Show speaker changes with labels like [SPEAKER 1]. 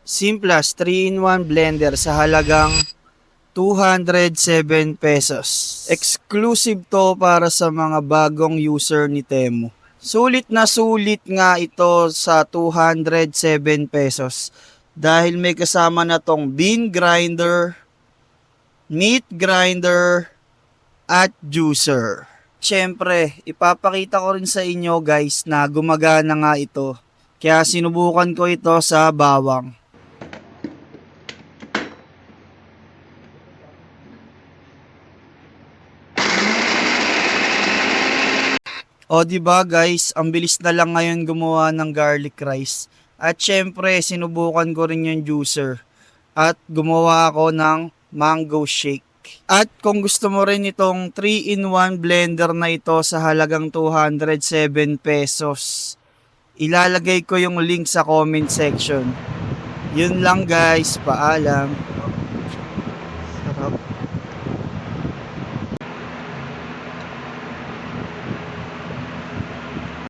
[SPEAKER 1] Simplas 3-in-1 blender sa halagang 207 pesos. Exclusive to para sa mga bagong user ni Temu. Sulit na sulit nga ito sa 207 pesos dahil may kasama na tong bean grinder, meat grinder, at juicer. Siyempre, ipapakita ko rin sa inyo guys na gumagana nga ito. Kaya sinubukan ko ito sa bawang. O di ba guys, ang bilis na lang ngayon gumawa ng garlic rice. At syempre, sinubukan ko rin yung juicer. At gumawa ako ng mango shake. At kung gusto mo rin itong 3-in-1 blender na ito sa halagang 207 pesos, ilalagay ko yung link sa comment section. Yun lang guys, paalam.